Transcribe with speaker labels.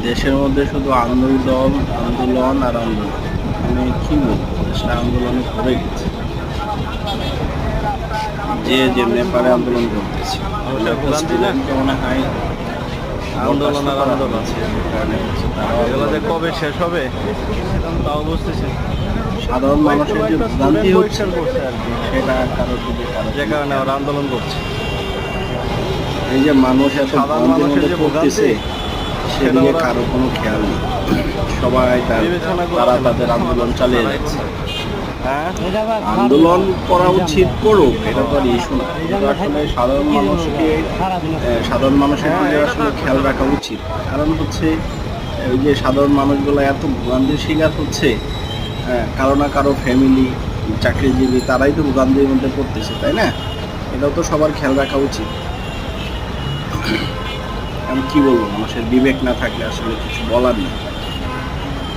Speaker 1: দেশের মধ্যে শুধু আন্দোলন আন্দোলন আর আন্দোলন, মানে কি বলবো, দেশটা আন্দোলনে ভরে গেছে। যে যেমনি পারে আন্দোলন করতেছে। মনে হয়
Speaker 2: আন্দোলন আর আন্দোলন
Speaker 1: আছে, কারণে হচ্ছে
Speaker 2: এগুলো যে কবে শেষ হবে তাও বুঝতেছি।
Speaker 1: সাধারণ মানুষের যে ভোগান্তি হচ্ছে
Speaker 2: করছে আর কি,
Speaker 1: সেটা কারোর দিকে
Speaker 2: যে কারণে ওরা আন্দোলন করছে।
Speaker 1: এই যে মানুষ এত
Speaker 2: সাধারণ
Speaker 1: ভোগান্তির
Speaker 2: মানুষের
Speaker 1: মধ্যে
Speaker 2: যে
Speaker 1: পড়তেছে সেদিকে
Speaker 2: ওরা
Speaker 1: কারো কোনো খেয়াল নেই। সবাই
Speaker 2: বিবেচনা করছে
Speaker 1: তারা
Speaker 2: না।
Speaker 1: তাদের আন্দোলন চালিয়ে যাচ্ছে।
Speaker 2: হ্যাঁ,
Speaker 1: আন্দোলন করা উচিত, করুক, এটা তো আর ইস্যু না, কিন্তু আসলে সাধারণ মানুষের দিকে আসলে খেয়াল রাখা উচিত। কারণ হচ্ছে ওই যে সাধারণ মানুষগুলো এত ভোগান্তির শিকার হচ্ছে, কারো না কারো ফ্যামিলি চাকরিজীবী তারাই তো ভোগান্তির মধ্যে পড়তেছে, তাই না? এটাও তো সবার খেয়াল রাখা উচিত। আমি কি বলবো, মানুষের বিবেক না থাকলে আসলে কিছু বলার নেই।